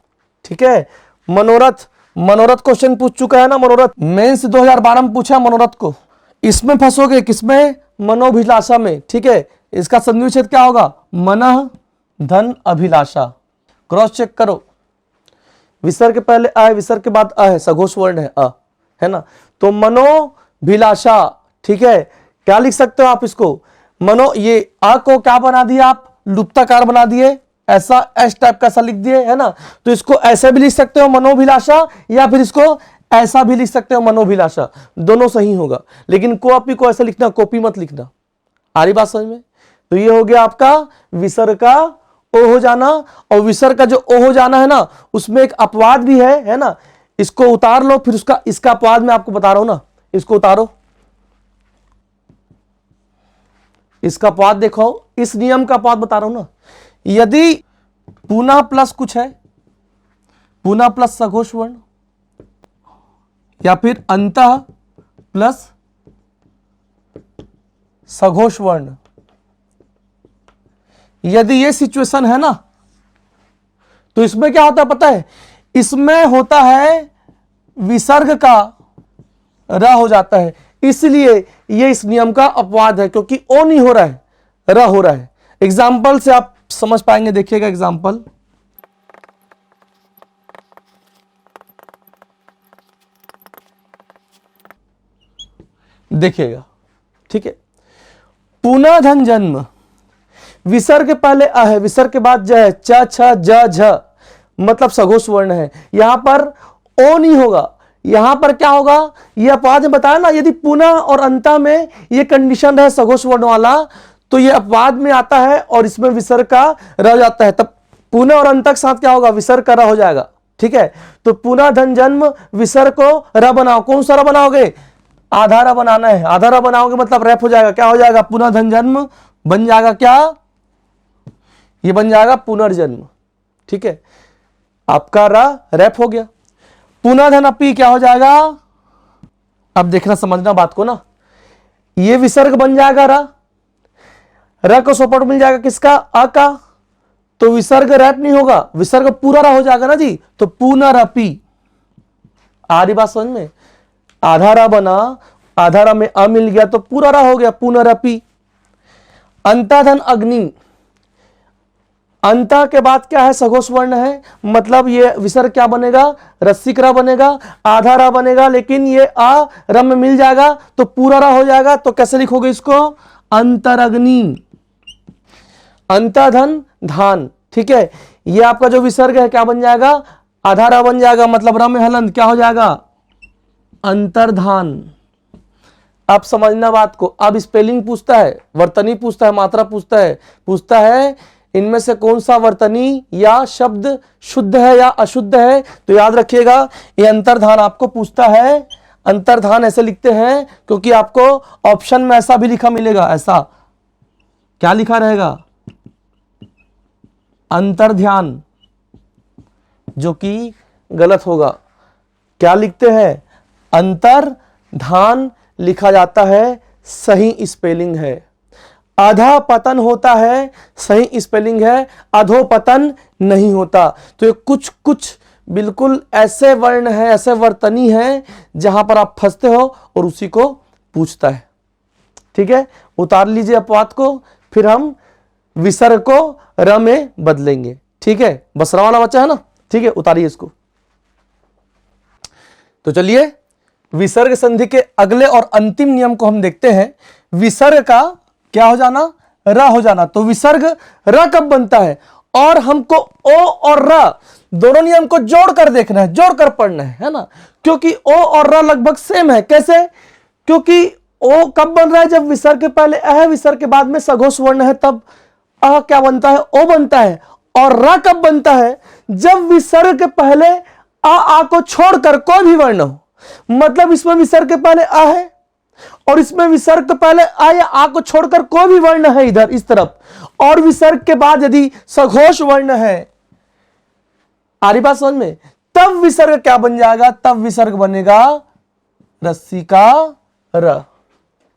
ठीक है। मनोरथ, मनोरथ क्वेश्चन पूछ चुका है ना, मनोरथ मेंस 2012 में पूछा मनोरथ को, इसमें फंसोगे, किसमें, मनोभिलाषा में, ठीक है। इसका संधि विच्छेद क्या होगा, मनः धन अभिलाषा, क्रॉस चेक करो, विसर्ग के पहले आ है, विसर्ग के बाद आ है, सघोष वर्ण है अ, है ना, तो मनोभिलाषा, ठीक है। क्या लिख सकते हो आप इसको, मनो, ये आ को क्या बना दिया आप, लुप्ताकार बना दिए, ऐसा एस टाइप का सा लिख दिए, है ना, तो इसको ऐसे भी लिख सकते हो मनोभिलाषा, या फिर इसको ऐसा भी लिख सकते हो मनोभिलाषा, दोनों सही होगा, लेकिन कोअपी को ऐसे लिखना, कॉपी मत लिखना, आ रही बात समझ में। तो ये हो गया आपका विसर्ग का ओ हो जाना, और विसर्ग का जो ओ हो जाना है ना, उसमें एक अपवाद भी है ना, इसको उतार लो, फिर उसका, इसका अपवाद मैं आपको बता रहा हूं ना, इसको उतारो, इसका अपवाद देखो, इस नियम का अपवाद बता रहा हूं ना, यदि पुनः प्लस कुछ है, पुनः प्लस सघोष वर्ण, या फिर अंतः प्लस सघोष वर्ण, यदि ये सिचुएशन है ना, तो इसमें क्या होता है पता है, इसमें होता है विसर्ग का र हो जाता है, इसलिए ये इस नियम का अपवाद है, क्योंकि ओ नहीं हो रहा है, र हो रहा है। एग्जाम्पल से आप समझ पाएंगे, देखिएगा एग्जाम्पल, देखिएगा, ठीक है। पुनः धन जन्म, विसर्ग के पहले अ है, विसर्ग के बाद ज है, च छ ज झ, मतलब सघोष वर्ण है, यहां पर ओ नहीं होगा, यहां पर क्या होगा, ये अपवाद में बताया ना, यदि पुनः और अंतः में ये कंडीशन है सघोष वर्ण वाला, तो ये अपवाद में आता है और इसमें विसर्ग का रह जाता है, तब पुनः और अंतः के साथ क्या होगा, विसर्ग का र हो जाएगा, ठीक है। तो पुनः धन जन्म, विसर्ग को र बनाओ, कौन सा र बनाओगे, आधा र बनाना है, आधा र बनाओगे मतलब रैप हो जाएगा, क्या हो जाएगा, पुनः धन जन्म बन जाएगा क्या, ये बन जाएगा पुनर्जन्म, ठीक है, आपका रा रैप हो गया। पुनः धन अपी क्या हो जाएगा, अब देखना समझना बात को ना, ये विसर्ग बन जाएगा रा, र को सपोर्ट मिल जाएगा किसका, अ का, तो विसर्ग रैप नहीं होगा, विसर्ग पूरा रा हो जाएगा ना जी, तो पुनरअपि, आ रही बात समझ में, आधा रा बना, आधा रा में अ मिल गया तो पूरा रा हो गया, पुनरअपि। अंतःधन अग्नि, अंतः के बाद क्या है, सघोष वर्ण है, मतलब ये विसर्ग क्या बनेगा, रस्सिक रा बनेगा, आधा रा बनेगा, लेकिन ये आ र में मिल जाएगा तो पूरा रा हो जाएगा, तो कैसे लिखोगे इसको, अंतरग्नि, अंतःधन धान, ठीक है। ये आपका जो विसर्ग है क्या बन जाएगा, आधा रा बन जाएगा, मतलब र में हलंत क्या हो जाएगा, अंतर्धान। अब समझना बात को, अब स्पेलिंग पूछता है, वर्तनी पूछता है, मात्रा पूछता है इनमें से कौन सा वर्तनी या शब्द शुद्ध है या अशुद्ध है, तो याद रखिएगा ये अंतर्धान आपको पूछता है। अंतर्धान ऐसे लिखते हैं क्योंकि आपको ऑप्शन में ऐसा भी लिखा मिलेगा, ऐसा क्या लिखा रहेगा, अंतर्ध्यान, जो कि गलत होगा। क्या लिखते हैं, अंतर्धान लिखा जाता है, सही स्पेलिंग है। अधा पतन होता है, सही स्पेलिंग है, अधोपतन नहीं होता। तो ये कुछ कुछ बिल्कुल ऐसे वर्ण है, ऐसे वर्तनी है जहां पर आप फंसते हो और उसी को पूछता है, ठीक है। उतार लीजिए अपवाद को, फिर हम विसर्ग को र में बदलेंगे, ठीक है। बसरा वाला बच्चा है ना, ठीक है, उतारिए इसको। तो चलिए विसर्ग संधि के अगले और अंतिम नियम को हम देखते हैं। विसर्ग का क्या हो जाना, र हो जाना। तो विसर्ग र कब बनता है, और हमको ओ और र दोनों नियम को जोड़कर देखना है, जोड़कर पढ़ना है ना, क्योंकि ओ और र लगभग सेम है। कैसे, क्योंकि ओ कब बन रहा है, जब विसर्ग के पहले अ है, विसर्ग के बाद में सघोष वर्ण है, तब अ क्या बनता है, ओ बनता है। और र कब बनता है, जब विसर्ग के पहले आ को छोड़कर कोई भी वर्ण हो, मतलब इसमें विसर्ग के पहले आ है, और इसमें विसर्ग तो पहले आ या आ को छोड़कर कोई भी वर्ण है इधर इस तरफ, और विसर्ग के बाद यदि सघोष वर्ण है, आ रही बात समझ में, तब विसर्ग क्या बन जाएगा, तब विसर्ग बनेगा रस्सी का र।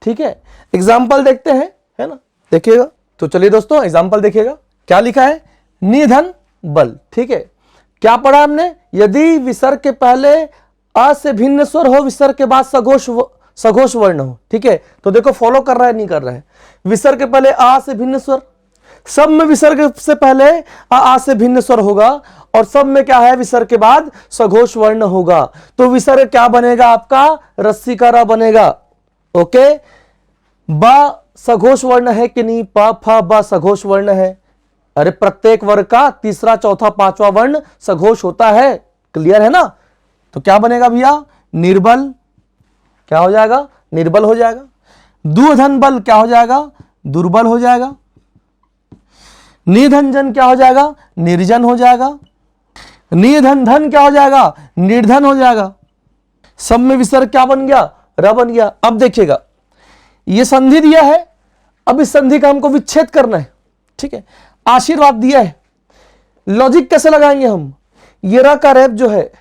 ठीक है, एग्जाम्पल देखते हैं, है ना, देखिएगा। तो चलिए दोस्तों एग्जाम्पल देखिएगा, क्या लिखा है, निधन बल। ठीक है, क्या पढ़ा हमने, यदि विसर्ग के पहले अ से भिन्न स्वर हो, विसर्ग के बाद सघोष वर्ण हो। ठीक है, तो देखो फॉलो कर रहा है नहीं कर रहा है, विसर्ग के पहले आ से भिन्न स्वर, सब में विसर्ग से पहले आ से भिन्न स्वर होगा, और सब में क्या है, विसर्ग के बाद सघोष वर्ण होगा, तो विसर्ग क्या बनेगा आपका, रस्सी का र बनेगा। ओके, बा सघोष वर्ण है कि नहीं, प फ ब सघोष वर्ण है। अरे प्रत्येक वर्ग का तीसरा चौथा पांचवा वर्ण सघोष होता है, क्लियर है ना। तो क्या बनेगा भैया, निर्बल, क्या हो जाएगा, निर्बल हो जाएगा। दुधन बल क्या हो जाएगा, दुर्बल हो जाएगा। निधन जन क्या हो जाएगा, निर्जन हो जाएगा। निधन धन क्या हो जाएगा, निर्धन हो जाएगा। सब में विसर्ग क्या बन गया, र बन गया। अब देखिएगा, ये संधि दिया है, अब इस संधि का हमको विच्छेद करना है। ठीक है, आशीर्वाद दिया है, लॉजिक कैसे लगाएंगे हम, ये र का रैप जो है,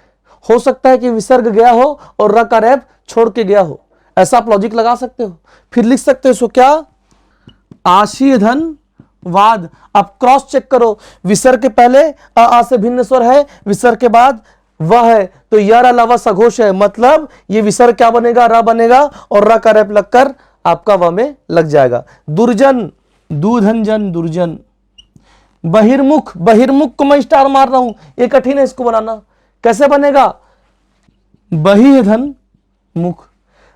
हो सकता है कि विसर्ग गया हो और र का रैप छोड़ के गया हो, ऐसा आप लॉजिक लगा सकते हो। फिर लिख सकते हो इसको क्या, आशीर्धन वाद। आप क्रॉस चेक करो, विसर्ग के पहले आ से भिन्न स्वर है, विसर्ग के बाद वह है, तो यर अलावा सघोष है, मतलब ये विसर्ग क्या बनेगा, र बनेगा, और र का रैप लगकर आपका व में लग जाएगा। दुर्जन, दूधन जन दुर्जन। बहिर्मुख, बहिर्मुख को मैं स्टार मार रहा हूं, ये कठिन है इसको बनाना, कैसे बनेगा, बहिर्धन मुख।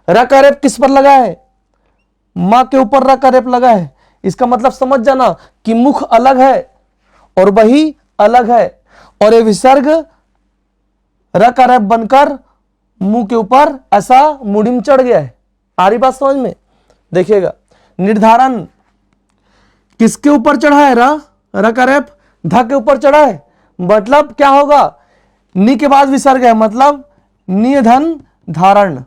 र का रैप किस पर लगा है, मां के ऊपर र का रैप लगा है, इसका मतलब समझ जाना कि मुख अलग है और बही अलग है, और ये विसर्ग र का रैप बनकर मुंह के ऊपर ऐसा मुड़िम चढ़ गया है। आ रही बात समझ में, देखिएगा। निर्धारण किसके ऊपर चढ़ा है, र का रैप ध के ऊपर चढ़ा है, मतलब क्या होगा, नि के बाद विसर्ग है, मतलब निधन धारण।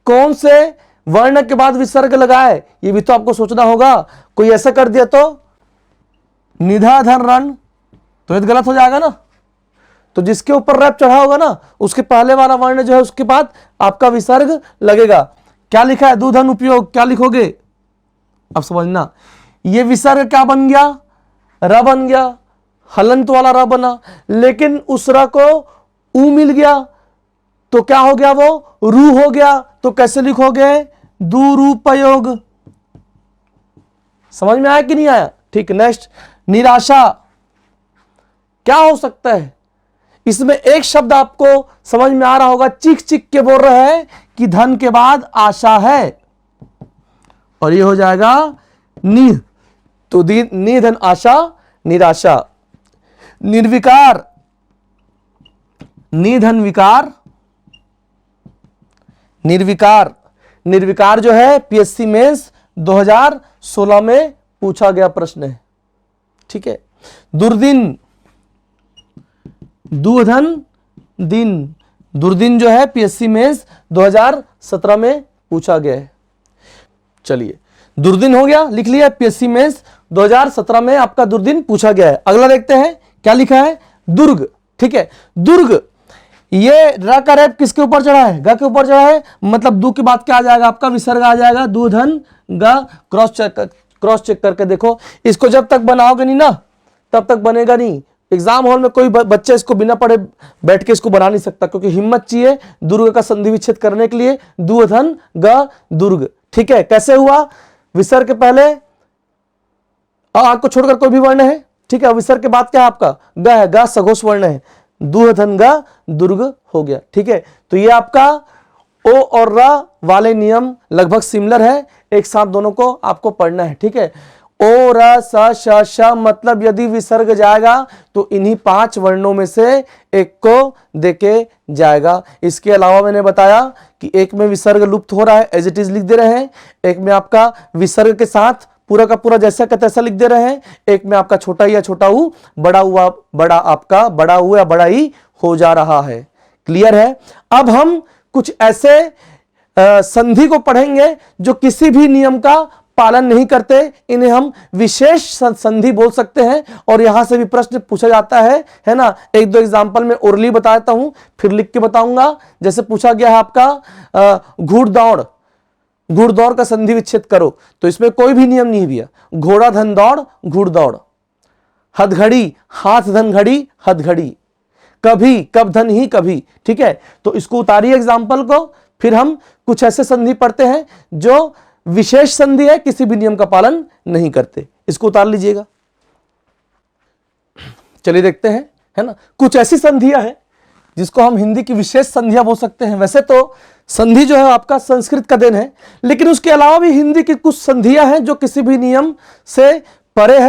कौन से वर्ण के बाद विसर्ग लगा है, ये भी तो आपको सोचना होगा। कोई ऐसा कर दिया तो निधाधन रण, तो ये गलत हो जाएगा ना। तो जिसके ऊपर रैप चढ़ा होगा ना, उसके पहले वाला वर्ण जो है उसके बाद आपका विसर्ग लगेगा। क्या लिखा है, दूधन उपयोग, क्या लिखोगे, अब समझना। ये विसर्ग क्या बन गया, र बन गया, हलंत वाला र बना, लेकिन उस र को ऊ मिल गया, तो क्या हो गया, वो रू हो गया। तो कैसे लिखोगे, दुरुपयोग। समझ में आया कि नहीं आया, ठीक। नेक्स्ट, निराशा। क्या हो सकता है, इसमें एक शब्द आपको समझ में आ रहा होगा, चीख चीख के बोल रहे हैं कि धन के बाद आशा है, और ये हो जाएगा नि, तो निधन आशा निराशा। निर्विकार, निधन विकार, निर्विकार। निर्विकार जो है पीएससी मेंस 2016 में पूछा गया प्रश्न है। ठीक है, दुर्दिन, दुधन दिन। दुर्दिन जो है पीएससी मेंस 2017 में पूछा गया है। चलिए, दुर्दिन हो गया, लिख लिया, पीएससी मेंस 2017 में आपका दुर्दिन पूछा गया है। अगला देखते हैं क्या लिखा है, दुर्ग। ठीक है, दुर्ग, ये र का रैप किसके ऊपर चढ़ा है, ग के ऊपर चढ़ा है, मतलब दू की बात क्या आ जाएगा, आपका विसर्ग आ जाएगा, दूधन ग। क्रॉस चेक करके देखो, इसको जब तक बनाओगे नहीं ना तब तक बनेगा नहीं। एग्जाम हॉल में कोई बच्चा इसको बिना पढ़े बैठ के इसको बना नहीं सकता, क्योंकि हिम्मत चाहिए दुर्ग का संधि विच्छेद करने के लिए। दूधन ग दुर्ग। ठीक है, कैसे हुआ, विसर्ग के पहले आ को छोड़कर कोई भी वर्ण है, ठीक है, विसर्ग के बाद क्या है आपका ग है, ग सघोष वर्ण है, दूधन ग दुर्ग हो गया। ठीक है, तो ये आपका ओ और र वाले नियम लगभग सिमिलर है, एक साथ दोनों को आपको पढ़ना है। ठीक है, ओ र स श श, मतलब यदि विसर्ग जाएगा तो इन्हीं 5 वर्णों में से एक को देके जाएगा। इसके अलावा मैंने बताया कि एक में विसर्ग लुप्त हो रहा है, एज इट इज लिख दे रहे हैं, एक में आपका विसर्ग के साथ पूरा का पूरा जैसा का तैसा लिख दे रहे हैं, एक में आपका छोटा या छोटा ऊ, बड़ा हुआ बड़ा, आपका बड़ा हुआ या बड़ा ही हो जा रहा है। क्लियर है। अब हम कुछ ऐसे संधि को पढ़ेंगे जो किसी भी नियम का पालन नहीं करते, इन्हें हम विशेष संधि बोल सकते हैं। और यहां से भी प्रश्न पूछा जाता है ना। एक दो एग्जांपल में ओरली बताता हूं, फिर लिख के बताऊंगा। जैसे पूछा गया है आपका घुड़दौड़, घुड़दौड़ का संधि विच्छेद करो, तो इसमें कोई भी नियम नहीं भैया। घोड़ा धन दौड़, घुड़दौड़। हथघड़ी, हाथ धन घड़ी, हथघड़ी। कभी, कब धन ही कभी, ठीक है। तो इसको उतारिए एग्जाम्पल को, फिर हम कुछ ऐसे संधि पढ़ते हैं जो विशेष संधि है, किसी भी नियम का पालन नहीं करते। इसको उतार लीजिएगा। चलिए देखते हैं, है ना। कुछ ऐसी संधियां हैं जिसको हम हिंदी की विशेष संधियां बोल सकते हैं। वैसे तो संधि जो है आपका संस्कृत का देन है, लेकिन उसके अलावा भी हिंदी की कुछ संधियां हैं जो किसी भी नियम से परे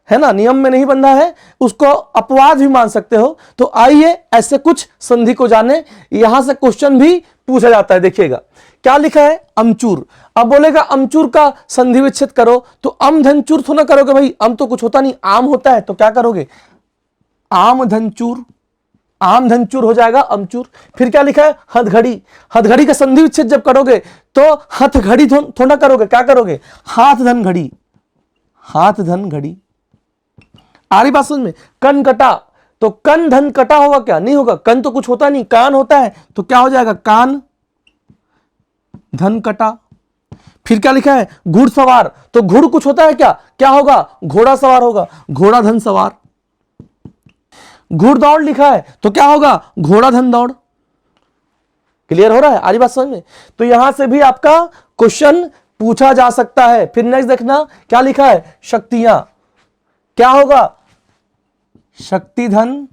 है ना, नियम में नहीं बंधा है, उसको अपवाद भी मान सकते हो। तो आइए ऐसे कुछ संधि को जाने। यहां से क्वेश्चन भी पूछा जाता है। देखिएगा क्या लिखा है, अमचूर। अब बोलेगा अमचूर का संधि विच्छेद करो, तो अम धनचूर थोड़ा करोगे भाई, अम तो कुछ होता नहीं, आम होता है, तो क्या करोगे, आम धनचूर, आम धनचूर हो जाएगा अमचूर। फिर क्या लिखा है, हथघड़ी। हथघड़ी का संधि विच्छेद जब करोगे तो हथघड़ी थोड़ा करोगे, क्या करोगे, हाथ धन घड़ी, हाथ धन घड़ी। आ रही बात समझ में। कन कटा, तो कन धन कटा होगा क्या, नहीं होगा, कन तो कुछ होता नहीं, कान होता है, तो क्या हो जाएगा, कान धन कटा। फिर क्या लिखा है, घुड़सवार, तो घुड़ कुछ होता है क्या, क्या होगा, घोड़ा सवार होगा, घोड़ा धन सवार। घुड़दौड़ लिखा है तो क्या होगा, घोड़ा धन दौड़। क्लियर हो रहा है, आ रही बात समझ में। तो यहां से भी आपका क्वेश्चन पूछा जा सकता है। फिर नेक्स्ट देखना क्या लिखा है, शक्तियां, क्या होगा, शक्ति धन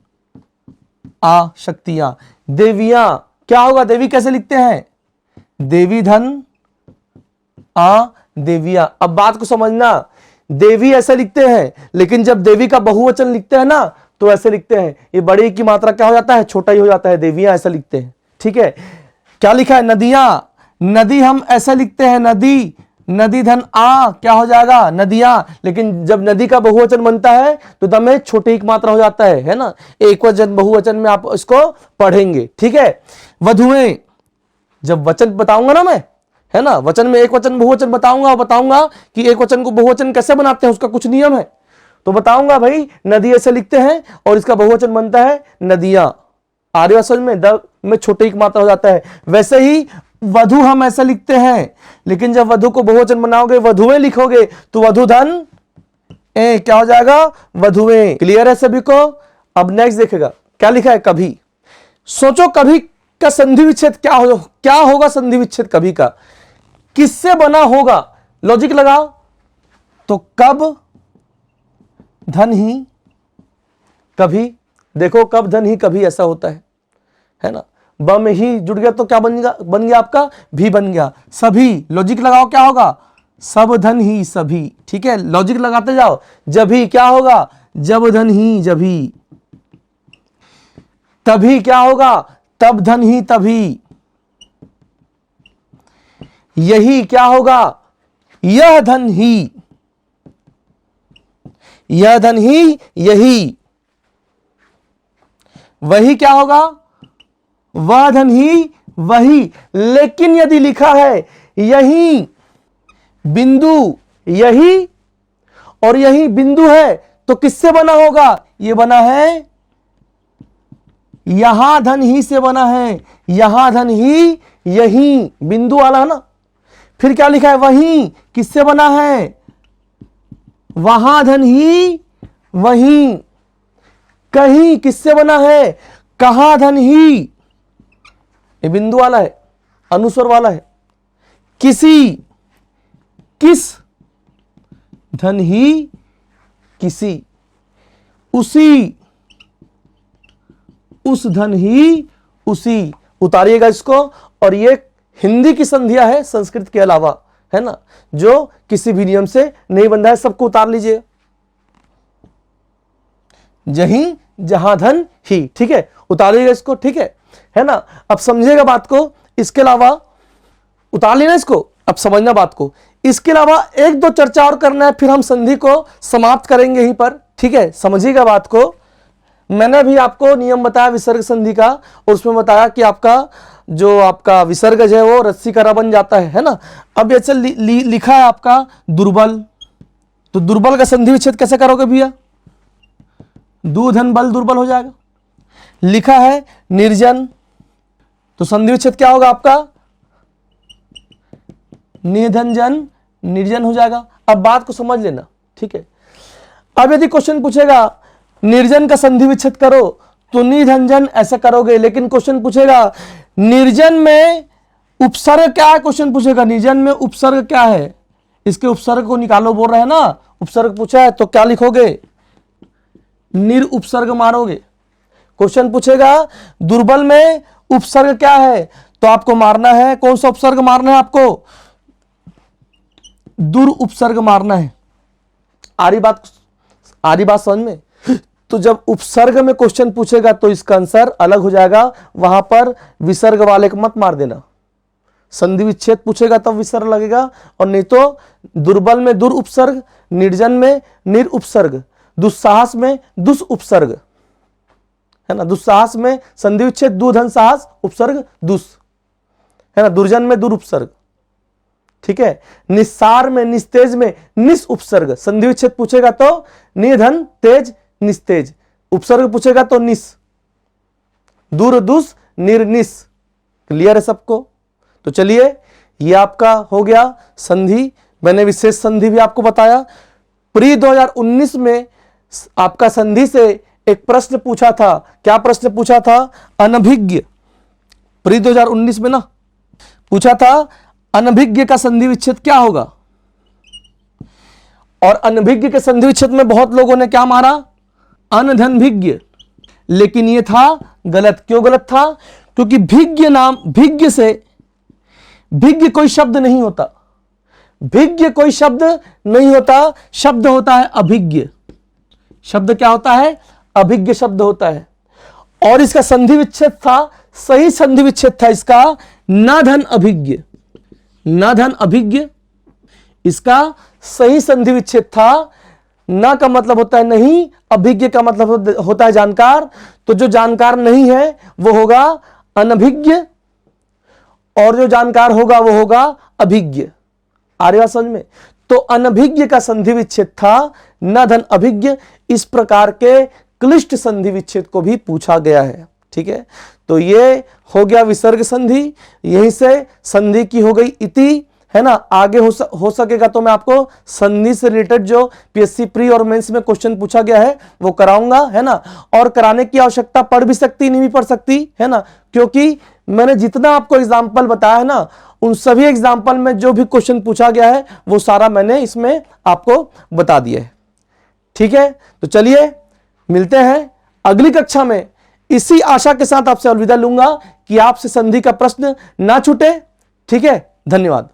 आ शक्तियां। देवियां, क्या होगा, देवी कैसे लिखते हैं, देवी धन आ देवियां। अब बात को समझना, देवी ऐसे लिखते हैं, लेकिन जब देवी का बहुवचन लिखते हैं ना तो ऐसे लिखते हैं, ये बड़े की मात्रा क्या हो जाता है, छोटा ही हो जाता है, देवियां ऐसा लिखते हैं, ठीक है। क्या लिखा है, नदियां, नदी हम ऐसे लिखते हैं, नदी, नदी धन आ, क्या हो जाएगा, नदियां। लेकिन जब नदी का बहुवचन बनता है तो दम में छोटी की मात्रा हो जाता है ना। एक वचन बहुवचन में आप इसको पढ़ेंगे, ठीक है। वधुएं, जब वचन बताऊंगा ना मैं, है ना, वचन में एक वचन बहुवचन बताऊंगा, बताऊंगा कि एक वचन को बहुवचन कैसे बनाते हैं, उसका कुछ नियम है, तो बताऊंगा भाई नदी ऐसे लिखते हैं और इसका बहुवचन बनता है नदियां। आर्य असल में द में छोटे की मात्रा हो जाता है। वैसे ही वधु हम ऐसा लिखते हैं, लेकिन जब वधु को बहुवचन बनाओगे, वधुएं लिखोगे, तो वधु धन ए, क्या हो जाएगा, वधुएं। क्लियर है सभी को। अब नेक्स्ट देखेगा क्या लिखा है, कभी। सोचो कभी का संधि विच्छेद क्या होगा, संधि विच्छेद कभी का किससे बना होगा, लॉजिक लगाओ। तो कब धन ही कभी, देखो कब धन ही कभी ऐसा होता है ना। ब में ही जुड़ गया तो क्या बन गया आपका, भी बन गया। सभी, लॉजिक लगाओ क्या होगा, सब धन ही सभी, ठीक है, लॉजिक लगाते जाओ। जभी क्या होगा, जब धन ही जभी। तभी क्या होगा, तब धन ही तभी। यही क्या होगा, यह धन ही, यह धन ही यही। वही क्या होगा, वह धन ही वही। लेकिन यदि लिखा है यही बिंदु, यही और यही बिंदु है, तो किससे बना होगा, ये बना है यहां धन ही से बना है, यहां धन ही यही, बिंदु वाला है ना। फिर क्या लिखा है, वही किससे बना है, वहां धन ही वही। कहीं किससे बना है, कहां धन ही, ये बिंदु वाला है, अनुस्वर वाला है। किसी, किस धन ही किसी। उसी, उस धन ही उसी। उतारिएगा इसको। और ये हिंदी की संधियां है संस्कृत के अलावा, है ना, जो किसी भी नियम से नहीं बंधा है, सबको उतार लीजिए। जहीं जहां धन ही, ठीक है, उतारिएगा इसको, ठीक है ना। अब समझिएगा बात को। इसके अलावा उतार लेना इसको, अब समझना बात को। इसके अलावा एक दो चर्चा और करना है, फिर हम संधि को समाप्त करेंगे यहीं पर, ठीक है। समझिएगा बात को। मैंने भी आपको नियम बताया विसर्ग संधि का, और उसमें बताया कि आपका जो आपका विसर्गज है वो रस्सी का रा बन जाता है ना। अब ऐसे लिखा है आपका दुर्बल, तो दुर्बल का संधि विच्छेद कैसे करोगे भैया? दू धन बल दुर्बल हो जाएगा। लिखा है निर्जन, तो संधि विच्छेद क्या होगा आपका? निर्धन जन निर्जन हो जाएगा। अब बात को समझ लेना, ठीक है। अब यदि क्वेश्चन पूछेगा निर्जन का संधि विच्छेद करो तो निर्धन जन ऐसा करोगे, लेकिन क्वेश्चन पूछेगा निर्जन में उपसर्ग क्या है, क्वेश्चन पूछेगा निर्जन में उपसर्ग क्या है, इसके उपसर्ग को निकालो बोल रहे हैं ना। उपसर्ग पूछा है तो क्या लिखोगे? निर उपसर्ग मारोगे। क्वेश्चन पूछेगा दुर्बल में उपसर्ग क्या है, तो आपको मारना है कौन सा उपसर्ग मारना है? आपको दुर उपसर्ग मारना है। आ रही बात समझ में? तो जब उपसर्ग में क्वेश्चन पूछेगा तो इसका आंसर अलग हो जाएगा, वहां पर विसर्ग वाले को मत मार देना। संधि विच्छेद पूछेगा तब विसर्ग लगेगा, और नहीं तो दुर्बल में दुर उपसर्ग, निर्जन में निर उपसर्ग, दुस्साहस में दुस उपसर्ग, है ना। दुस्साहस में संधि विच्छेद दु धन साहस उपसर्ग दुस, है ना। दुर्जन में दुर उपसर्ग, ठीक है। निस्सार में निस्तेज में निस उपसर्ग, संधि विच्छेद पूछेगा तो निधन तेज निस्तेज, उपसर्ग पूछेगा तो निस, दूर दुस निर्निस। क्लियर है सबको? तो चलिए ये आपका हो गया संधि, मैंने विशेष संधि भी आपको बताया। प्री 2019 में आपका संधि से एक प्रश्न पूछा था। क्या प्रश्न पूछा था? अनभिज्ञ। प्री 2019 में ना पूछा था अनभिज्ञ का संधि विच्छेद क्या होगा, और अनभिज्ञ के संधि विच्छेद में बहुत लोगों ने क्या मारा? अनधनभिज्ञ। लेकिन ये था गलत। क्यों गलत था? क्योंकि भिज्ञ नाम, भिज्ञ से भिज्ञ कोई शब्द नहीं होता, भिज्ञ कोई शब्द नहीं होता, शब्द होता है अभिज्ञ। शब्द क्या होता है? अभिज्ञ शब्द होता है। और इसका संधि विच्छेद था, सही संधि विच्छेद था इसका न धन अभिज्ञ, न धन अभिज्ञ इसका सही संधि विच्छेद था। न का मतलब होता है नहीं, अभिज्ञ का मतलब होता है जानकार। तो जो जानकार नहीं है वो होगा अनभिज्ञ, और जो जानकार होगा वो होगा अभिज्ञ। आ रही बात समझ में? तो अनभिज्ञ का संधि विच्छेद था न धन अभिज्ञ। इस प्रकार के क्लिष्ट संधि विच्छेद को भी पूछा गया है, ठीक है। तो ये हो गया विसर्ग संधि, यहीं से संधि की हो गई इति, है ना। आगे हो सकेगा तो मैं आपको संधि से रिलेटेड जो पीएससी प्री और मेंस में क्वेश्चन पूछा गया है वो कराऊंगा, है ना। और कराने की आवश्यकता पड़ भी सकती, नहीं भी पड़ सकती, है ना। क्योंकि मैंने जितना आपको एग्जाम्पल बताया है ना, उन सभी एग्जाम्पल में जो भी क्वेश्चन पूछा गया है वो सारा मैंने इसमें आपको बता दिया है, ठीक है। तो चलिए मिलते हैं अगली कक्षा में। इसी आशा के साथ आपसे अलविदा लूंगा कि आपसे संधि का प्रश्न ना छूटे, ठीक है। धन्यवाद।